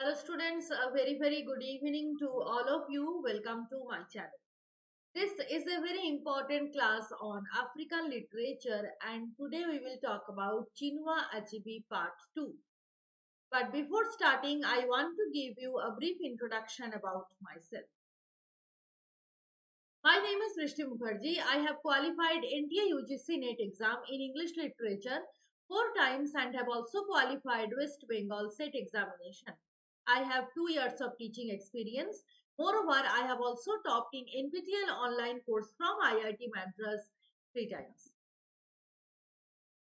Hello students, a very good evening to all of you. Welcome to my channel. This is a very important class on African literature and today we will talk about Chinua Achebe part 2. But before starting, I want to give you a brief introduction about myself. My name is Srishti Mukherjee. I have qualified NTA UGC NET exam in English literature 4 times and have also qualified West Bengal SET examination. I have 2 years of teaching experience. Moreover, I have also topped in NPTEL online course from IIT Madras 3 times.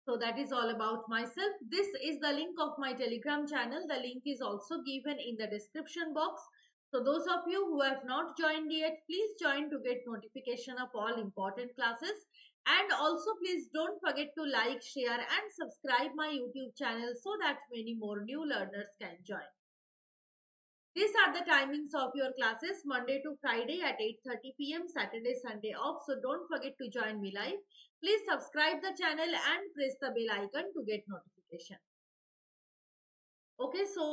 So that is all about myself. This is the link of my Telegram channel. The link is also given in the description box. So those of you who have not joined yet, please join to get notification of all important classes. And also please don't forget to like, share and subscribe my YouTube channel so that many more new learners can join. These are the timings of your classes Monday to Friday at 8:30 p.m. Saturday, Sunday off. So don't forget to join me live. Please subscribe the channel and press the bell icon to get notification. Okay, so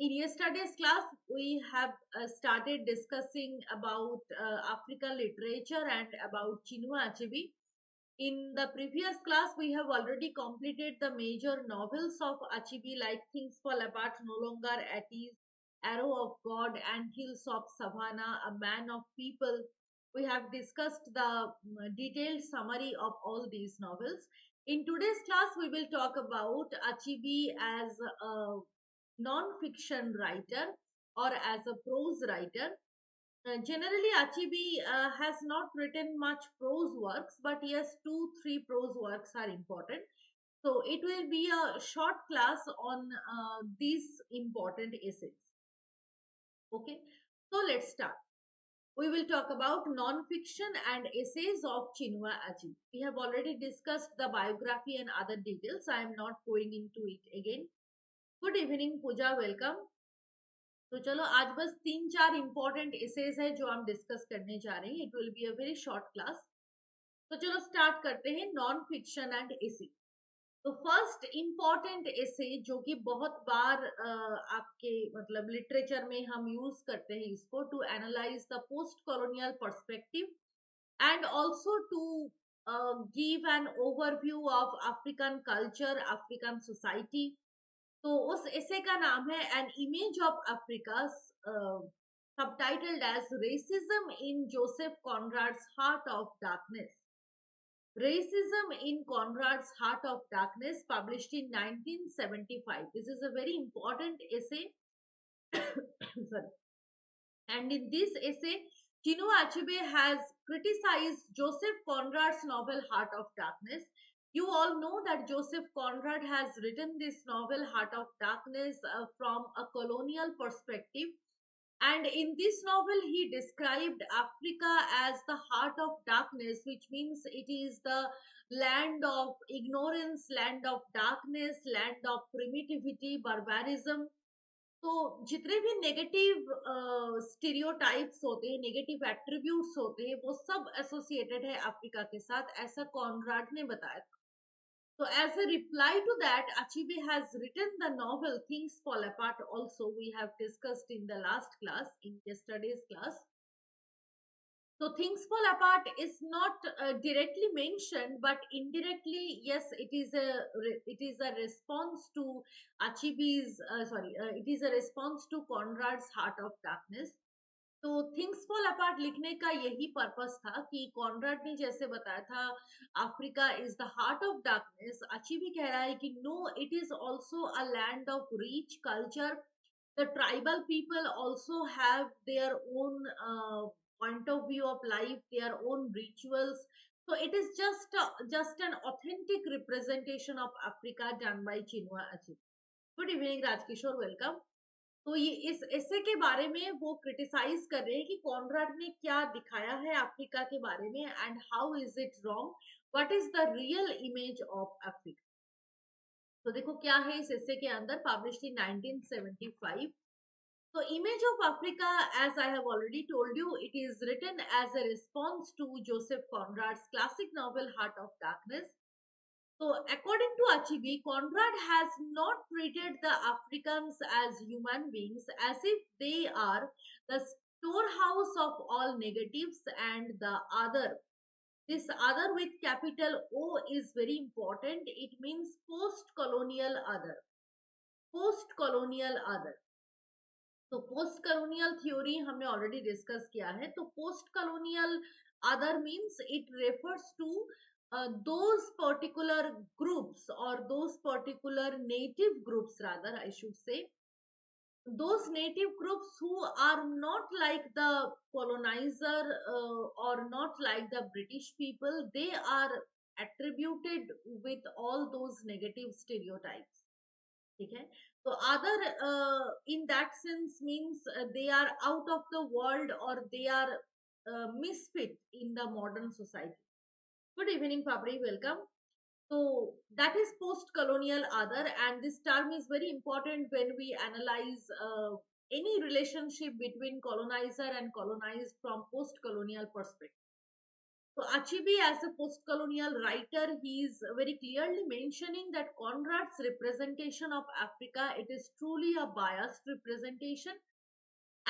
in yesterday's class, we have started discussing about African literature and about Chinua Achebe. In the previous class, we have already completed the major novels of Achebe like Things Fall Apart, No Longer at Ease, Arrow of God, and Hills of Savannah, A Man of People. We have discussed the detailed summary of all these novels. In today's class, we will talk about Achebe as a non-fiction writer or as a prose writer. Generally, Achebe has not written much prose works, but yes, 2-3 prose works are important. So it will be a short class on these important essays. Okay, so let's start. We will talk about non-fiction and essays of Chinua Achebe. We have already discussed the biography and other details. I am not going into it again. Good evening, Pooja. Welcome. तो चलो आज बस 3-4 important essays है जो हम discuss करने जा रहे हैं. It will be a very short class. तो चलो स्टार्ट करते हैं नॉन फिक्शन एंड एसे. तो फर्स्ट इंपॉर्टेंट एसे जो कि बहुत बार आपके मतलब लिटरेचर में हम यूज करते हैं इसको to analyse the post colonial perspective and also to give an overview of African culture, African society. तो उस ऐसे का नाम है an image of Africa, subtitled as racism in Joseph Conrad's Heart of Darkness. Racism in Conrad's Heart of Darkness, published in 1975. This is a very important essay. Sorry. And in this essay, Chinua Achebe has criticized Joseph Conrad's novel Heart of Darkness. You all know that Joseph Conrad has written this novel Heart of Darkness from a colonial perspective. And in this novel, he described Africa as the heart of darkness, which means it is the land of ignorance, land of darkness, land of primitivity, barbarism. तो जितने भी negative stereotypes होते हैं, negative attributes होते हैं, वो सब associated है अफ्रीका के साथ, ऐसा कॉनराड ने बताया था. So as a reply to that, Achebe has written the novel Things Fall Apart. Also, we have discussed in the last class, in yesterday's class. So Things Fall Apart is not directly mentioned, but indirectly, yes, it is a response to Achebe's it is a response to Conrad's Heart of Darkness. तो things Fall apart लिखने का यही purpose था कि Conrad ने जैसे बताया था Africa is the heart of darkness. Achebe कह रहा है कि no, it is also a land of rich culture. The tribal people also have their own point of view of life, their own rituals. So it is just an authentic representation of Africa done by Chinua Achebe. Good evening, Rajkishore. Welcome. तो ये इस ऐसे के बारे में वो criticise कर रहे हैं कि कॉनराड ने क्या दिखाया है अफ्रीका के बारे में and how is it wrong, what is the real image of Africa. तो देखो क्या है इस ऐसे के अंदर, published in 1975. So image of Africa, as I have already told you, it is written as a response to Joseph Conrad's classic novel Heart of Darkness. So according to Achibi, Conrad has not treated the Africans as human beings, as if they are the storehouse of all negatives, and the other, this other with capital O is very important. It means post-colonial other. Post-colonial other. तो post colonial theory हमने already discuss किया है. तो post colonial other means it refers to those particular groups or those particular native groups, rather I should say, those native groups who are not like the colonizer or not like the British people. They are attributed with all those negative stereotypes. ठीक है. तो other in that sense means they are out of the world or they are misfit in the modern society. Good evening, Fabri. Welcome. So that is post-colonial other, and this term is very important when we analyze any relationship between colonizer and colonized from post-colonial perspective. So Achibi, as a post-colonial writer, he is very clearly mentioning that Conrad's representation of Africa, it is truly a biased representation,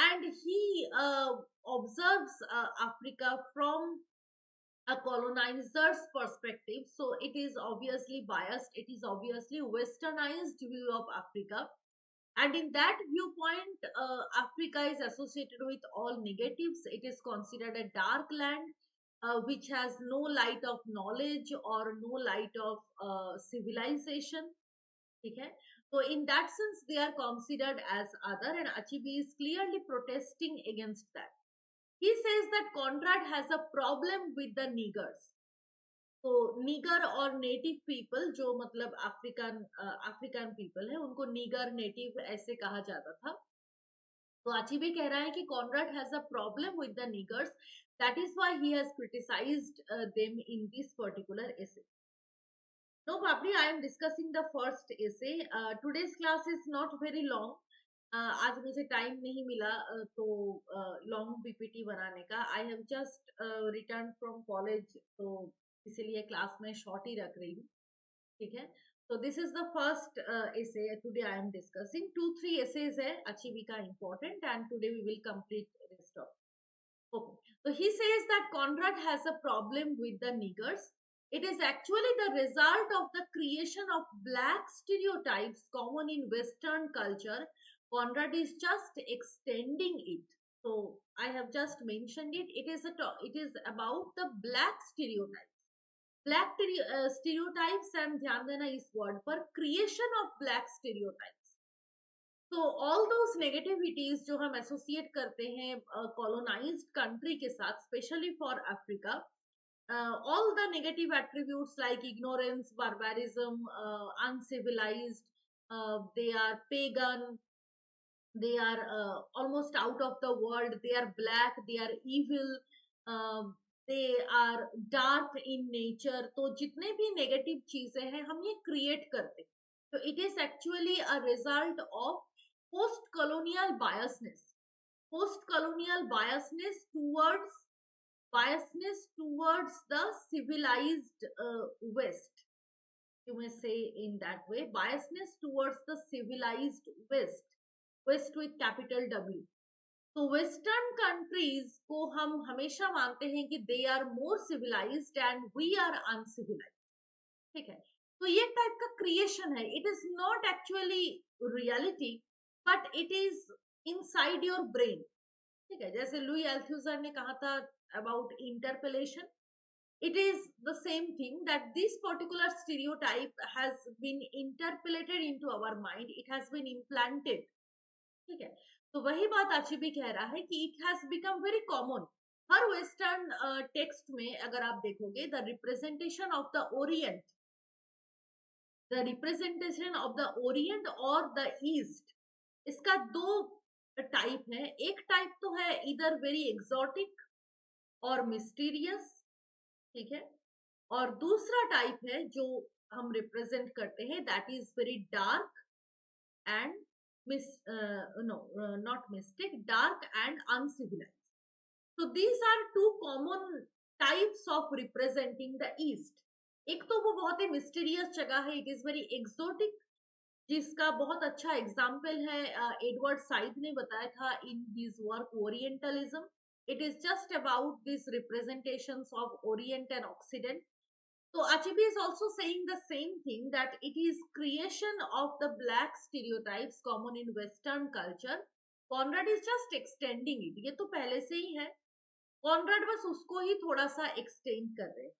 and he observes Africa from a colonizer's perspective. So it is obviously biased, it is obviously westernized view of Africa, and in that viewpoint, Africa is associated with all negatives. It is considered a dark land, which has no light of knowledge or no light of civilization. Okay? So in that sense, they are considered as other, and Achibi is clearly protesting against that. He says that Conrad has a problem with the niggers. तो nigger और native people, जो मतलब African people है, उनको nigger native ऐसे कहा जाता था. तो Achibi कह रहा है कि Conrad has a problem with the niggers. That is why he has criticized them in this particular essay. No, Babri, I am discussing the first essay. Today's class is not very long. आज मुझे time नहीं मिला तो long PPT बनाने का. I have just return from college, तो इसीलिए class में शॉर्ट ही रख रही हूँ. ठीक है. So this is the first essay today I am discussing. 2-3 essays है Achibi का important, and today we will complete rest of. Okay. So he says that Conrad has a problem with the niggers. It is actually the result of the creation of black stereotypes common in Western culture. Conrad is just extending it. So I have just mentioned it. It is about the black stereotypes. Black stereotypes, and ध्यान देना इस word पर, creation of black stereotypes. So all those negativities जो हम associate करते हैं colonized country के साथ, especially for Africa, all the negative attributes like ignorance, barbarism, uncivilized, they are pagan, they are almost out of the world, they are black, they are evil, they are dark in nature. तो जितने भी negative चीजें हैं हम ये create करते हैं. So it is actually a result of post-colonial biasness. Post-colonial biasness towards the civilized West. You may say in that way, biasness towards the civilized West. West with capital W. तो western countries को हम हमेशा मानते हैं कि they are more civilised and we are uncivilised. ठीक है. तो ये टाइप का क्रिएशन है. It is not actually reality, but it is inside your brain. ठीक है. जैसे लुई अल्थुजर ने कहा था about interpellation. It is the same thing, that this particular stereotype has been interpolated into our mind. It has been implanted. ठीक है. तो वही बात Achibi कह रहा है कि it has become very common. Her western text में अगर आप देखोगे, the representation of the Orient, और द ईस्ट, इसका दो टाइप है. एक टाइप तो है इधर वेरी एक्सोटिक और मिस्टीरियस. ठीक है. और दूसरा टाइप है जो हम रिप्रेजेंट करते हैं, that is very dark and not mystic, dark and uncivilized. So these are two common types of representing the East. एक तो वो बहुत ही मिस्टीरियस जगह है, इट इज वेरी एक्सोटिक, जिसका बहुत अच्छा एग्जाम्पल है एडवर्ड साइड ने बताया था in his work orientalism. It is just about this representations of Orient and oxidant. So Achibi is also saying the same thing, that it is creation of the black stereotypes common in Western culture. Conrad is just extending it. ये तो पहले से ही है. Conrad बस उसको ही थोड़ा सा extend कर रहे.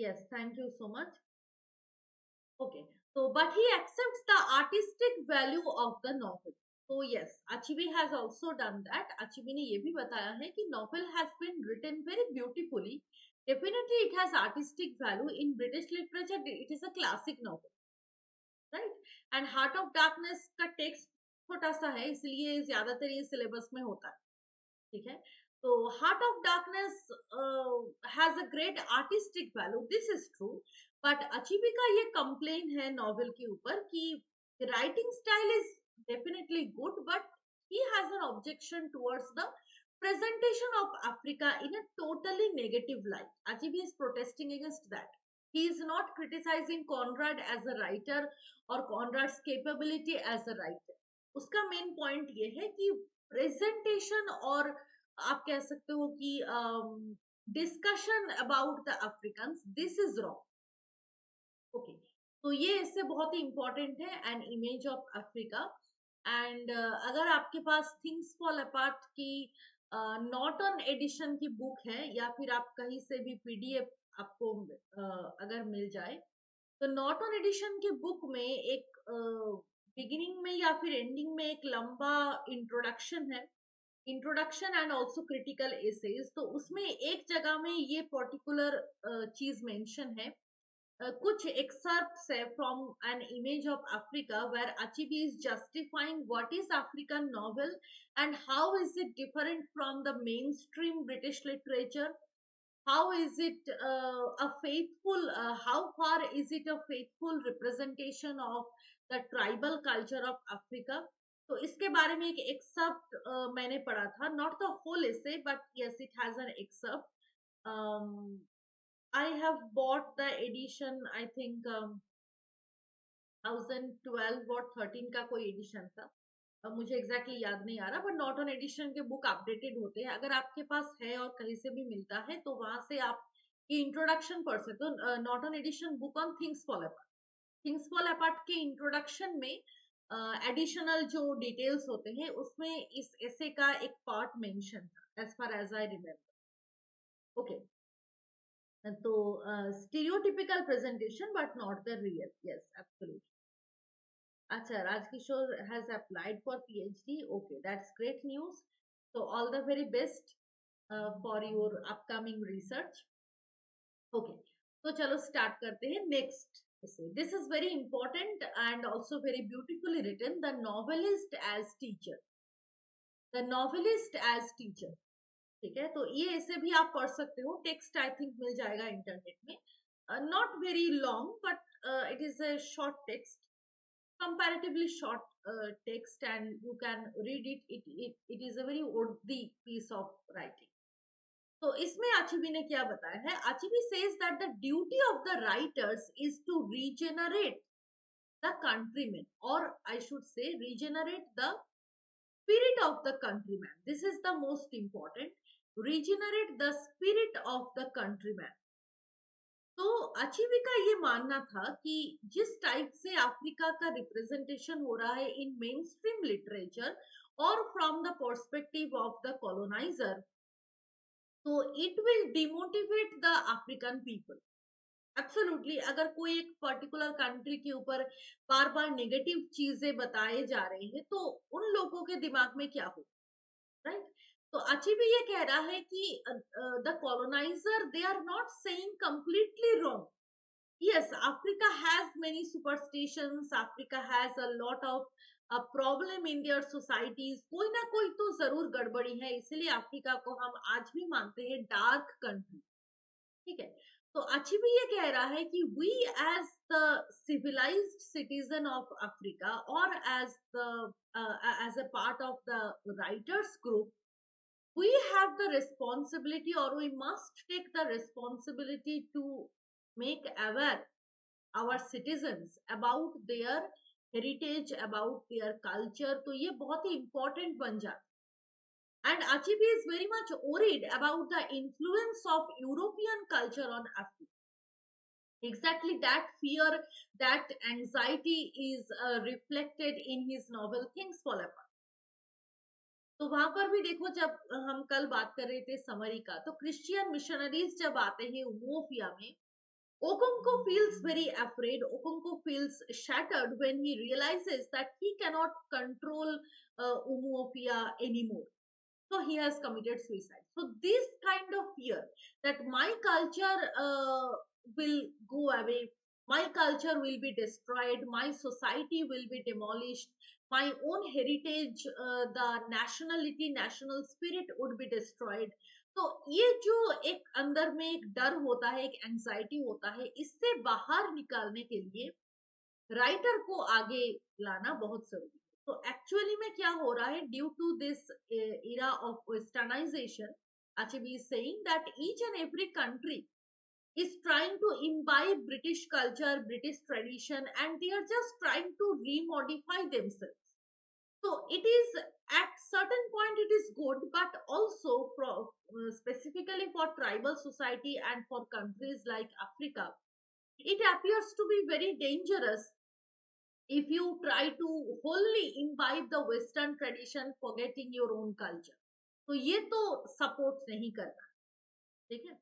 Yes, thank you so much. Okay. So, but he accepts the artistic value of the novel. So yes, Achibi has also done that. Achibi ने ये भी बताया है कि novel has been written very beautifully. Definitely, it has artistic value in British literature. It is a classic novel, right? And Heart of Darkness का text छोटा सा है, इसलिए ज्यादातर ये syllabus में होता है. ठीक है. तो Heart of Darkness has a great artistic value, this is true. But Achebe का ये कंप्लेन है नॉवेल के ऊपर कि writing style is definitely good, but he has an objection towards the presentation of Africa in a totally negative light. Achibi is protesting against that. He is not criticizing Conrad as a writer or Conrad's capability as a writer. उसका main point ये है कि presentation और आप कह सकते हो कि discussion about the African, this is wrong. Okay. तो ये इससे बहुत ही इंपॉर्टेंट है, an image of Africa. And अगर आपके पास थिंग्स फॉल अपार्ट की नॉट ऑन एडिशन की बुक है, या फिर आप कहीं से भी पीडीएफ आपको अगर मिल जाए, तो नॉट ऑन एडिशन की बुक में एक बिगिनिंग में या फिर एंडिंग में एक लंबा इंट्रोडक्शन है, introduction and also critical essays. तो उसमें एक जगह में ये पर्टिकुलर चीज मेंशन है. कुछ excerpts है from an image of Africa where Achibi is justifying what is African novel and how is it different from the mainstream British literature. How is it a faithful, how far is it a faithful representation of the tribal culture of Africa. तो इसके बारे में एक excerpt मैंने पढ़ा था, not the whole essay but yes it has an excerpt. I have bought the edition, I think 2012 और 13 का कोई एडिशन था. अब मुझे एग्जैक्टली याद नहीं आ रहा, बट नॉट ऑन एडिशन के बुक अपडेटेड होते हैं. अगर आपके पास है और कहीं से भी मिलता है तो वहां से आप ये इंट्रोडक्शन पढ़ सकते हो. Not on edition book on Things Fall Apart. Things Fall Apart के इंट्रोडक्शन में एडिशनल जो डिटेल्स होते हैं उसमें इस ऐसे का एक पार्ट मेंशन था, as far as I remember. Okay. तो stereotypical presentation but not the real. Yes, absolutely. Acha, Rajkishore has applied for PhD. Okay, that's great news. So all the very best for your upcoming research. Okay, so chalo start karte hain next. This is very important and also very beautifully written. The novelist as teacher. The novelist as teacher. ठीक है, तो ये ऐसे भी आप पढ़ सकते हो. टेक्स्ट आई थिंक मिल जाएगा इंटरनेट में. Not very long but it is a short text, comparatively short text, and you can read it. It is a very worthy piece of writing. तो इसमें आचिबी ने क्या बताया है? आचिबी says that the duty of the writers is to regenerate the countrymen, or I should say regenerate the spirit of the countryman. This is the most important. Regenerate the spirit of the countryman. तो अचीवी का ये मानना था कि जिस type से Africa का representation हो रहा है इन मेन स्ट्रीम लिटरेचर और from the perspective of the coloniser, तो it will demotivate the African people. Absolutely. अगर कोई एक पर्टिकुलर कंट्री के ऊपर बार बार नेगेटिव चीजें बताए जा रहे हैं तो उन लोगों के दिमाग में क्या हो, राइट? तो अचीवी ये कह रहा है कि the coloniser they are not saying completely wrong. Yes, Africa has many superstitions. Africa has a lot of problem in their societies. कोई ना कोई तो जरूर गड़बड़ी है, इसलिए अफ्रीका को हम आज भी मानते हैं डार्क कंट्री. ठीक है. तो अचीवी ये कह रहा है कि we as the civilized citizen of Africa or as the as a part of the writers group, we have the responsibility, or we must take the responsibility to make aware our citizens about their heritage, about their culture. तो ये बहुत ही important बन जाता है. And Achibi is very much worried about the influence of European culture on Africa. Exactly that fear, that anxiety is reflected in his novel Things Fall Apart. तो वहां पर भी देखो, जब हम कल बात कर रहे थे समरी का, तो क्रिश्चियन मिशनरीज जब आते हैं उमोफिया में, Okonkwo feels very afraid. Okonkwo feels shattered when he realizes that he cannot control Umuofia anymore. So he has committed suicide. So this kind of fear that my culture will go away, my culture will be destroyed, my society will be demolished, my own heritage, the nationality, national spirit would be destroyed. तो ये जो एक अंदर में एक डर होता है, एक एंजाइटी होता है, इससे बाहर निकालने के लिए राइटर को आगे लाना बहुत जरूरी है. तो एक्चुअली में क्या हो रहा है, due to this era of westernization, Achibi is saying that each and every country is trying to imbibe British culture, British tradition, and they are just trying to remodify themselves. So it is, at certain point it is good, but also specifically for tribal society and for countries like Africa, it appears to be very dangerous if you try to wholly imbibe the western tradition, forgetting your own culture. तो ये तो support नहीं करना. ठीक है.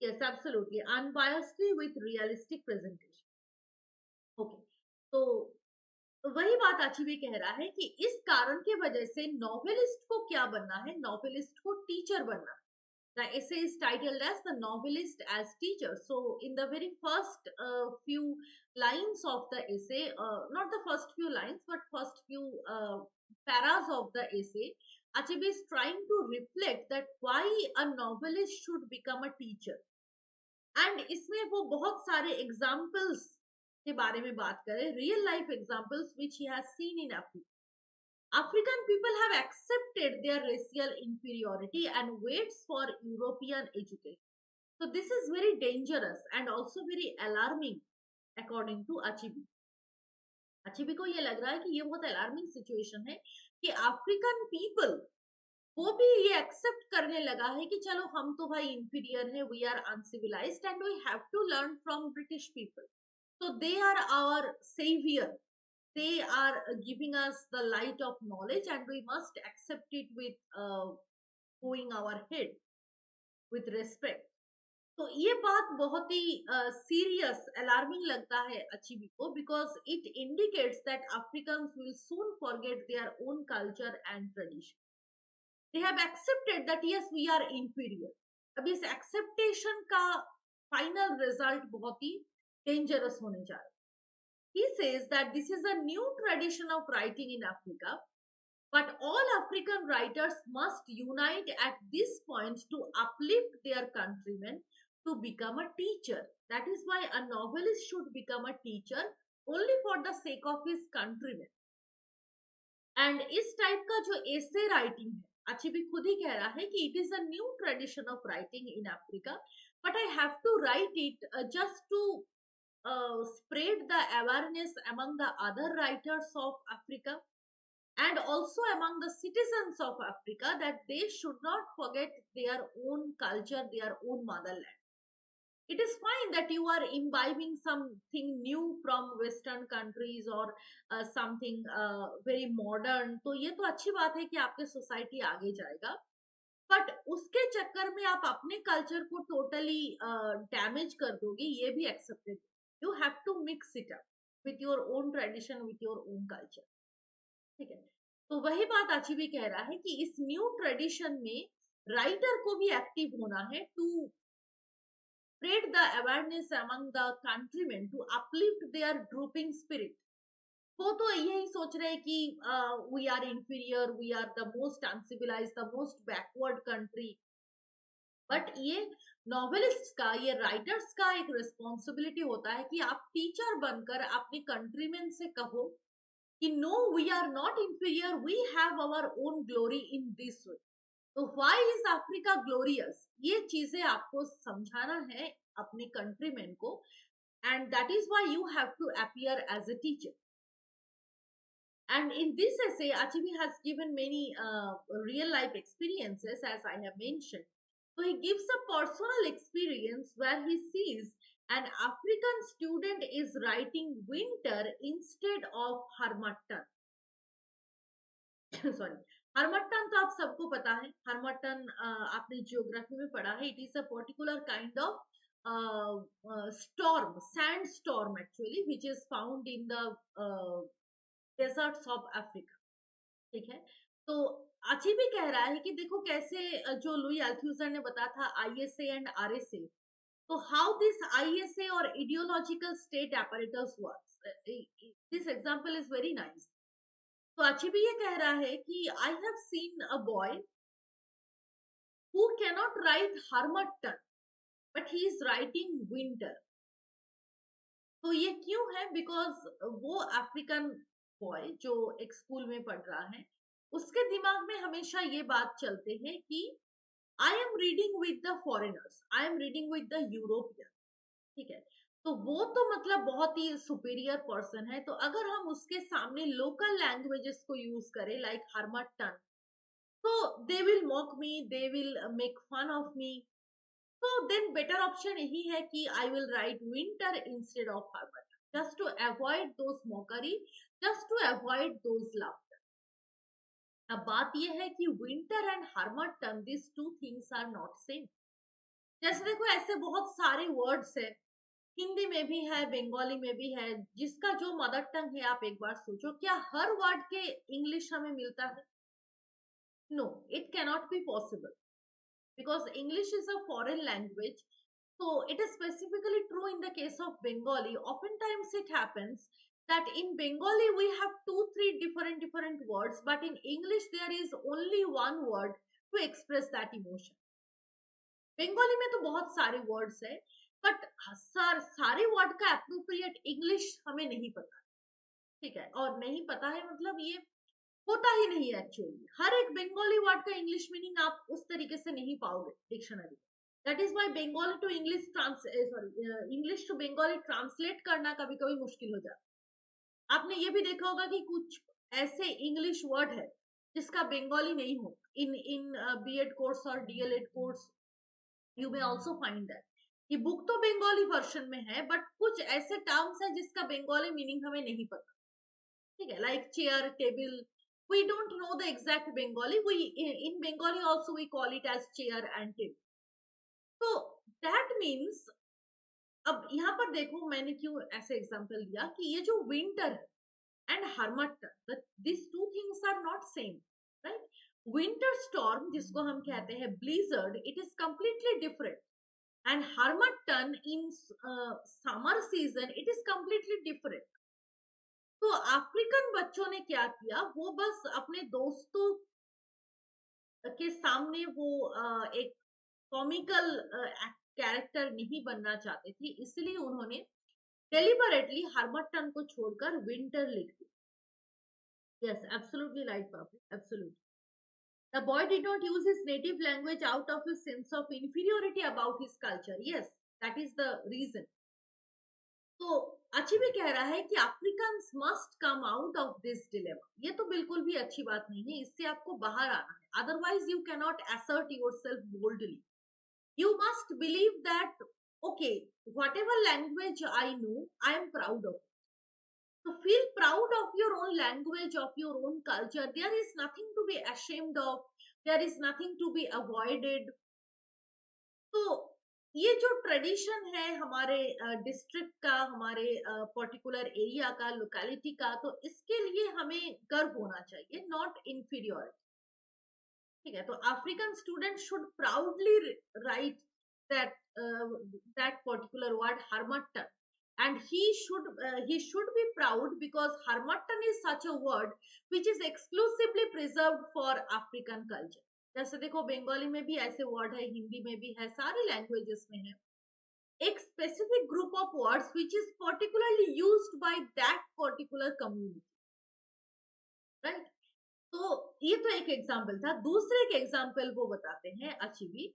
Yes, absolutely. Unbiasedly with realistic presentation. Okay. तो वही बात भी कह रहा है कि इस कारण के वजह से नॉवेलिस्ट को क्या बनना है, नॉवेलिस्ट को टीचर बनना है. The essay is titled as The Novelist as Teacher. So in the very first few lines of the essay, not the first few lines, but first few paras of the essay, Achibi is trying to reflect that why a novelist should become a teacher. And इसमें वो बहुत सारे examples के बारे में बात करें, real life examples which he has seen in Africa. African people have accepted their racial inferiority and waits for European education. So this is very dangerous and also very alarming according to Achibi. Achibi को ये लग रहा है कि ये बहुत alarming situation है कि African people वो भी ये एक्सेप्ट करने लगा है कि चलो हम तो भाई इंफीरियर है, we are uncivilised and we have to learn from British people. So they are our savior. They are giving us the light of knowledge, and we must accept it with bowing our head with respect. तो ये बात बहुत ही serious, alarming लगता है अचीबी को, because it indicates that Africans will soon forget their own culture and tradition. They have accepted that yes, we are inferior. अब इस acceptation का final result बहुत ही dangerous होने जा रहा है. He says that this is a new tradition of writing in Africa, but all African writers must unite at this point to uplift their countrymen to become a teacher. That is why a novelist should become a teacher only for the sake of his countrymen. And इस type का जो essay writing है, Achibi खुद ही कह रहा है कि it is a new tradition of writing in Africa, but I have to write it just to spread the awareness among the other writers of Africa and also among the citizens of Africa that they should not forget their own culture, their own motherland. It is fine that you are imbibing something new from western countries or something very modern. तो ये तो अच्छी बात है कि आपके society आगे जाएगा, बट उसके चक्कर में आप अपने कल्चर को टोटली डैमेज कर दोगे, ये भी accepted. You have to mix it up with your own tradition, with your own culture. ठीक है. तो वही बात आची भी कह रहा है कि इस न्यू ट्रेडिशन में राइटर को भी एक्टिव होना है to spread the awareness among the countrymen to uplift their drooping spirit. वो तो यही सोच रहे हैं कि we are inferior, we are the most uncivilized, the most backward country. But ये नॉवेलिस्ट का, ये राइटर्स का एक रिस्पॉन्सिबिलिटी होता है कि आप टीचर बनकर अपने कंट्रीमेन से कहो कि no, we are not inferior, we have our own glory in this way. तो व्हाई इज अफ्रीका ग्लोरियस, ये चीजें आपको समझाना है अपने कंट्रीमैन को, and that is why you have to appear as a teacher. And in this essay, Achibi has given many real life experiences, as I have mentioned. So he gives a personal experience where he sees an African student is writing winter instead of Harmattan. Sorry, Harmattan तो आप सबको पता है, Harmattan आपने geography में पढ़ा है, it is a particular kind of storm, sand storm actually, which is found in the desserts of Africa. ठीक है, तो अच्छी भी कह रहा है कि देखो कैसे जो लुई अल्थ्यूजर ने बताया था आईएसए एंड आरएसए, तो हाउ दिस आईएसए और ideological state apparatus works, this example is very nice. तो अच्छी भी ये कह रहा है कि I have seen a boy who cannot right Harmattan but he is writing winter. तो ये क्यों है? बिकॉज वो अफ्रीकन बॉय जो एक स्कूल में पढ़ रहा है, उसके दिमाग में हमेशा ये बात चलते हैं कि I am reading with the foreigners, I am reading with the European. ठीक है, तो वो तो मतलब बहुत ही सुपीरियर पर्सन है, तो अगर हम उसके सामने लोकल लैंग्वेजेस को यूज करें like Harmattan, so they will mock me, they will make fun of me, so then better option यही है कि I will write winter instead of Harmattan, just to avoid those mockery, just to avoid those laughter. अब बात ये है कि winter and Harmattan, these two things are not same. जैसे देखो ऐसे बहुत सारे वर्ड्स है, हिंदी में भी है, बंगाली में भी है, जिसका जो मदर टंग है, आप एक बार सोचो क्या हर वर्ड के इंग्लिश हमें मिलता है? No, it cannot be possible, because English is a foreign language. So it is specifically true in the case of Bengali. Oftentimes it happens that in Bengali we have two, three different words, but in English there is only one word to express that emotion. Bengali में तो बहुत सारे words है, but सारे word का appropriate English हमें नहीं पता। ठीक है, और नहीं पता है मतलब ये होता ही नहीं है एक्चुअली। हर एक बंगाली वर्ड का इंग्लिश मीनिंग आप उस तरीके से नहीं पाओगे dictionary. That is why Bengali to English sorry, English to Bengali translate करना कभी कभी मुश्किल हो जाता है। आपने ये भी देखा होगा कि कुछ ऐसे इंग्लिश वर्ड है जिसका बंगाली नहीं हो, इन बीएड कोर्स और DElEd course you may also find that कि बुक तो बंगाली वर्जन में है, बट कुछ ऐसे टर्म्स है जिसका बंगाली मीनिंग हमें नहीं पता। ठीक है, like chair, table, we don't know the exact Bengali. We in Bengali also we call it as chair and table. So that means, अब यहाँ पर देखो मैंने क्यों ऐसे एग्जांपल लिया कि ये जो विंटर है and harmattan, this two things are not same, right? Winter storm जिसको हम कहते हैं blizzard, it is completely different, and harmattan in summer season it is completely different. तो अफ्रीकन बच्चों ने क्या किया, वो बस अपने दोस्तों के सामने वो एक कॉमिकल कैरेक्टर नहीं बनना चाहते थे, इसलिए उन्होंने डेलिबरेटली हरमट्टन को छोड़कर विंटर लिख दिया। यस, एब्सोल्युटली राइट पापी, absolutely. The boy did not use his native language out of his sense of inferiority about his culture. Yes, that is the reason. तो अच्छी भी कह रहा है कि Africans must come out of this dilemma. ये तो बिल्कुल भी अच्छी बात नहीं है, इससे आपको बाहर आना है, otherwise you can not assert yourself boldly. You must believe that, okay, whatever language I know, I am proud of it. So feel proud of your own language, of your own culture. There is nothing to be ashamed of. There is nothing to be avoided. तो ये जो tradition है हमारे district का, हमारे particular area का, locality का, तो इसके लिए हमें गर्व होना चाहिए, नॉट इंफीरियोरिटी। ठीक है, तो African student should proudly right that that particular word harmattan, and he should be proud because harmattan is such a word which is exclusively preserved for African culture. जैसे देखो बंगाली में भी ऐसे वर्ड है, हिंदी में भी है, सारी लैंग्वेजेस में है, एक specific group of words which is particularly used by that particular community, right? तो ये तो एक एग्जाम्पल था। दूसरे एक एग्जाम्पल वो बताते हैं अचिवी।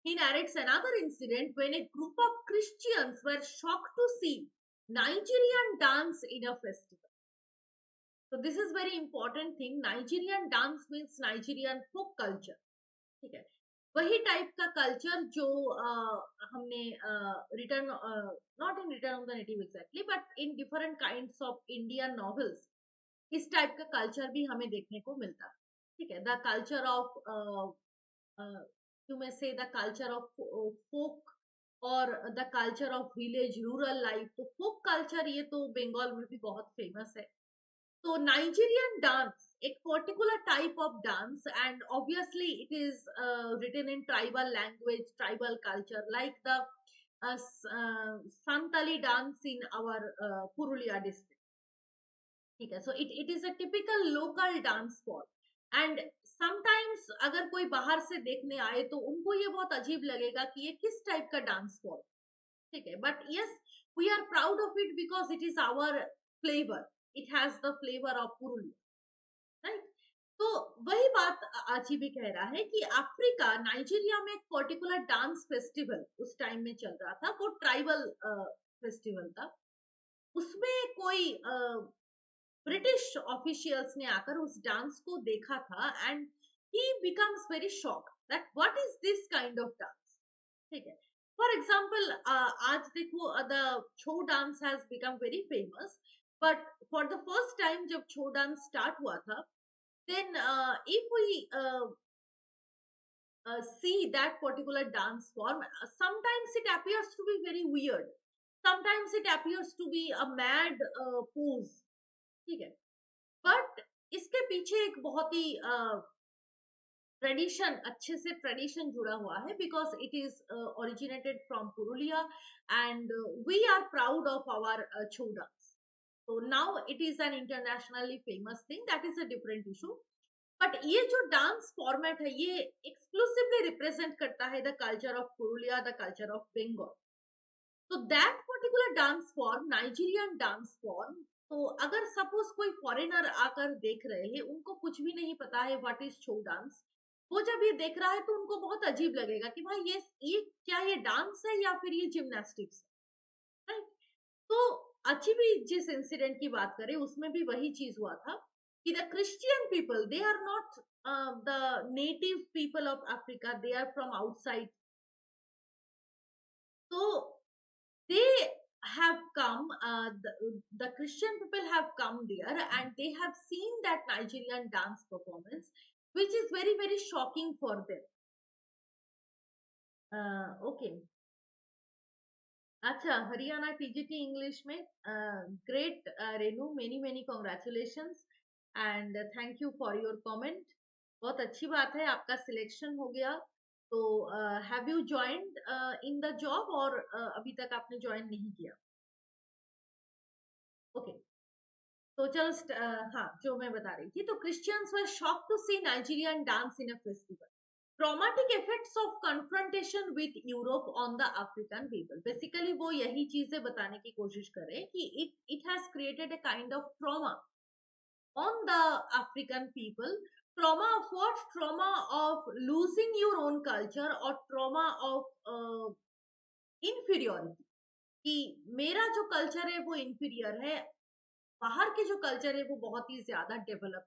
He narrates another incident when a group of Christians were shocked to see Nigerian dance in a festival. So this is very important thing. Nigerian dance means Nigerian folk culture. ठीक है, वही type का culture जो हमने return, not in return of the native exactly, but in different kinds of Indian novels, इस type का culture भी हमें देखने को मिलता है। ठीक है, the culture of you may say the culture of folk और the culture of village rural life. तो फोक कल्चर ये तो बंगाल में भी बहुत फेमस है। तो नाइजीरियन डांस एक particular type of dance, and obviously it is written in tribal language, tribal culture, like the Santali dance in our Purulia district. ठीक है, so it is a typical local dance form, and sometimes अगर कोई बाहर से देखने आए तो उनको ये बहुत अजीब लगेगा कि ये किस टाइप का डांस फॉर्म। ठीक है, but yes, we are proud of it because it is our flavour, it has the flavour of Purulia, right. तो वही बात आची भी कह रहा है कि अफ्रीका, नाइजीरिया में एक पर्टिकुलर डांस फेस्टिवल उस टाइम में चल रहा था, वो ट्राइबल फेस्टिवल था। उसमें कोई ब्रिटिश ऑफिशियल्स ने आकर उस डांस को देखा था, and he becomes very shock that what is this kind of dance. ठीक है, फॉर एग्जाम्पल आज देखो द छो dance has become very famous, but for the first time जब छो डांस स्टार्ट हुआ था, then if we see that particular dance form, sometimes it appears to be very weird, sometimes it appears to be a mad pose। ठीक है, but इसके पीछे एक बहुत ही ट्रेडिशन, अच्छे से ट्रेडिशन जुड़ा हुआ है, because it is originated from Purulia, and we are proud of our Chhau dance. so now it is an internationally famous thing, that is a different issue। But ये जो डांस फॉर्मेट है ये एक्सक्लूसिवली रिप्रेजेंट करता है the culture of Purulia, the culture of Bengal. तो that particular dance form, Nigerian dance form, तो अगर suppose कोई फॉरेनर आकर देख रहे हैं, उनको कुछ भी नहीं पता है व्हाट इज छो डांस, वो जब ये देख रहा है तो उनको बहुत अजीब लगेगा कि भाई ये क्या, ये डांस है या फिर ये जिम्नास्टिक्स है, राइट। तो अच्छी भी जिस इंसिडेंट की बात करें उसमें भी वही चीज हुआ था कि the Christian people, they are not the native people of Africa, they are from outside. तो they have come, the Christian people have come there and they have seen that Nigerian dance performance, which is very very shocking for them। Okay, अच्छा, Haryana TGT English में, great Renu, many many congratulations and thank you for your comment. बहुत अच्छी बात है, आपका selection हो गया। तो have you joined in the job, और अभी तक आपने ज्वाइन नहीं किया? ओके, तो चलो हाँ, जो मैं बता रही थी, तो Christians were shocked to see Nigerian dance in a festival, traumatic effects of confrontation with Europe on the African people. Basically वो यही चीजें बताने की कोशिश करें कि it has created a kind of trauma on the African people। Trauma of what? Trauma of losing your own culture, or trauma of inferiority, कि मेरा जो कल्चर है वो इंफीरियर है, बाहर के जो कल्चर है वो बहुत ही ज्यादा डेवलप।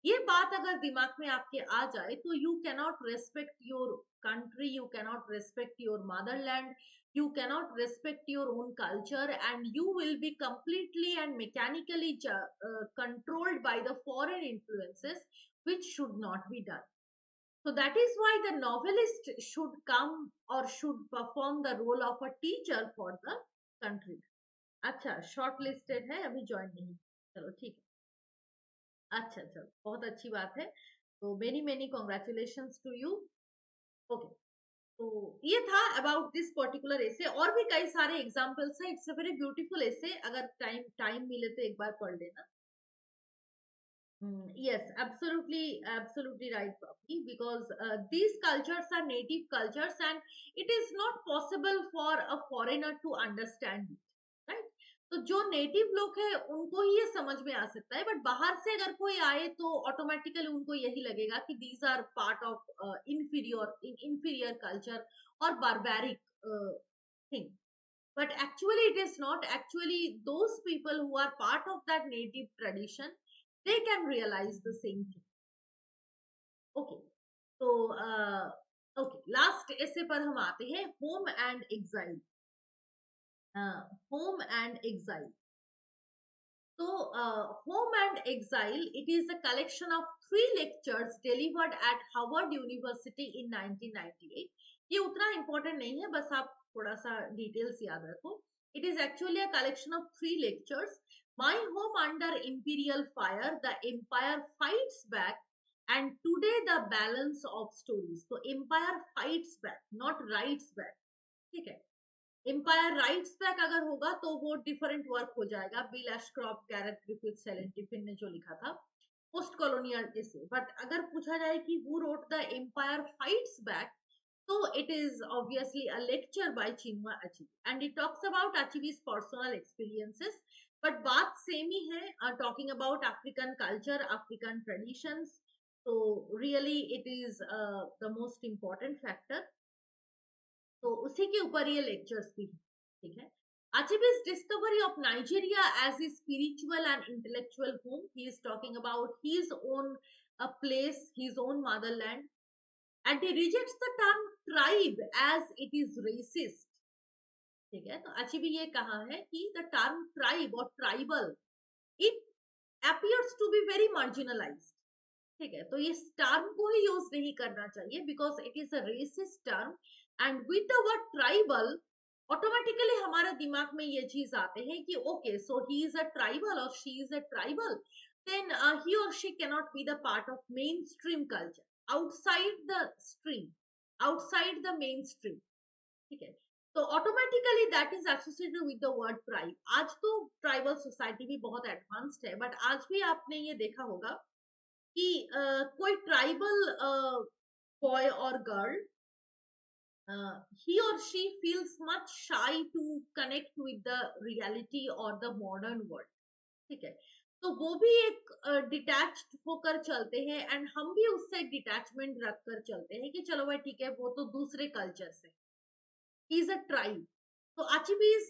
ये बात अगर दिमाग में आपके आ जाए तो you cannot respect your country, you cannot respect your Motherland, you cannot respect your own culture, and you will be completely and mechanically controlled by the foreign influences, which should not be done। So that is why the novelist should come or should perform the role of a teacher for the country। अच्छा, short listed है, अभी join नहीं, चलो ठीक है, अच्छा चलो, बहुत अच्छी बात है। तो many many congratulations to you. Okay, तो ये था अबाउट दिस पर्टिकुलर एसे, और भी कई सारे एग्जांपल्स हैं। इट्स अ वेरी ब्यूटीफुल एसे, अगर टाइम टाइम मिले तो एक बार पढ़ लेना। Yes, absolutely right, Bobby, because these cultures are native cultures, and it is not possible for a foreigner to understand it, right? तो जो नेटिव लोग हैं उनको ही ये समझ में आ सकता है, बट बाहर से अगर कोई आए तो ऑटोमेटिकली उनको यही लगेगा कि these are part of inferior culture और barbaric thing. But actually it is not. Actually those people who are part of that native tradition, they can realize the same thing. Okay. तो okay, last ऐसे पर हम आते हैं, home and exile. Home and exile. So, Home and Exile, it is a collection of 3 lectures delivered at Harvard University in 1998. ये उतना important नहीं है, बस आप थोड़ा सा details याद रखो. It is actually a collection of 3 lectures. My Home Under Imperial Fire, The Empire Fights Back, and Today the Balance of Stories. So, Empire fights back, not writes back. ठीक है. एम्पायर राइट्स बैक अगर होगा तो वो different work हो जाएगा. Bill Ashcroft, Gareth Griffith, Helen Tiffin ने जो लिखा था पोस्ट कॉलोनियल से. बट अगर पूछा जाए कि who wrote the Empire Fights Back, तो it is obviously a lecture by Chinua Achebe and it talks about Achebe's personal experiences. But बात सेम ही है, talking about African culture, African traditions. तो really it is the most important factor. तो उसी के ऊपर ये लेक्चर्स भी है. ठीक है. Achibis discovery of Nigeria as his spiritual and intellectual home. He is talking about his own place, his own motherland, and he rejects the term tribe as it is racist. ठीक है. तो Achibi ये कहा है कि the term tribe or tribal, it appears to be very marginalized. ठीक है. तो इस टर्म को ही यूज नहीं करना चाहिए because it is a racist term. And with the word tribal, automatically हमारे दिमाग में ये चीज आते हैं कि okay, so he is a tribal और she is a tribal, then he और she cannot be the part of main stream culture, outside the stream, outside the main stream. ठीक है. तो automatically that is associated with the word tribe. आज तो tribal society भी बहुत advanced है, but आज भी आपने ये देखा होगा कि कोई ट्राइबल बॉय और girl, he or she feels much shy to connect with the reality or the modern world. ठीक है. तो वो भी एक डिटैच्ड होकर चलते हैं एंड हम भी उससे एक डिटैचमेंट रख कर चलते हैं कि चलो भाई ठीक है, वो तो दूसरे कल्चर से, he is a tribe. So Achibi is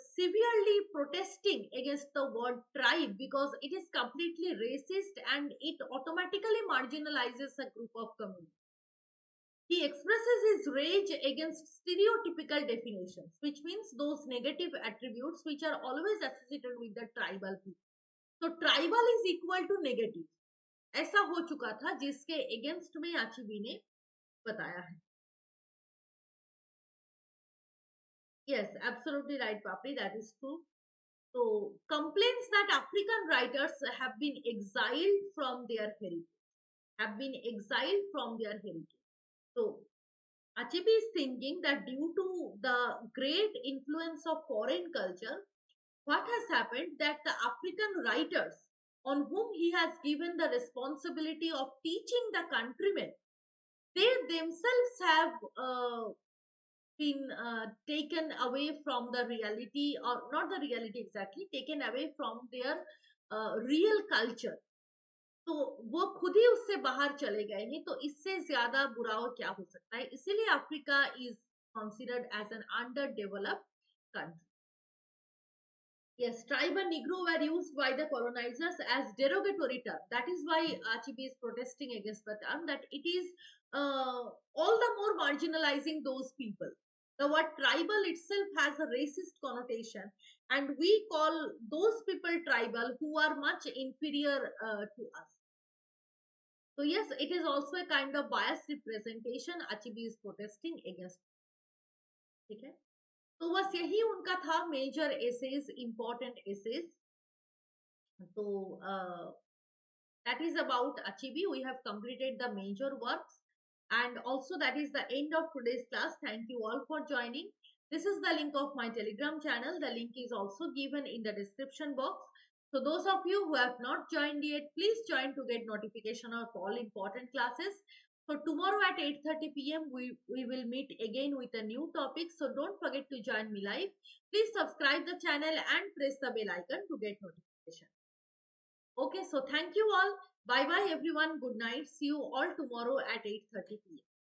severely protesting against the word tribe because it is completely racist and it automatically marginalizes a group of community. He expresses his rage against stereotypical definitions, which means those negative attributes which are always associated with the tribal people. So tribal is equal to negative. ऐसा हो चुका था जिसके against में आचिबी ने बताया है. Yes, absolutely right, Papri. That is true. So complaints that African writers have been exiled from their heritage, have been exiled from their heritage. So Achibi is thinking that due to the great influence of foreign culture, what has happened that the African writers on whom he has given the responsibility of teaching the countrymen, they themselves have been taken away from the reality, or not the reality exactly, taken away from their real culture. तो वो खुद ही उससे बाहर चले गए हैं. तो इससे ज्यादा बुरा और क्या हो सकता है. इसीलिए Africa is considered as an underdeveloped country. Yes, tribe and Negro were used by the colonizers as derogatory term. That is why Achibi is protesting against the term, that it is all the more marginalizing those people. The word tribal itself has a racist connotation, and we call those people tribal who are much inferior to us. So yes, it is also a kind of biased representation Achibi is protesting against. ठीक है. तो बस यही उनका था major essays, important essays. तो that is about Achibi. We have completed the major works, and also that is the end of today's class. Thank you all for joining. This is the link of my Telegram channel. The link is also given in the description box. So those of you who have not joined yet, please join to get notification of all important classes. So tomorrow at 8:30 p.m. we will meet again with a new topic. So don't forget to join me live. Please subscribe the channel and press the bell icon to get notification. Okay, so thank you all. Bye bye everyone. Good night. See you all tomorrow at 8:30 p.m.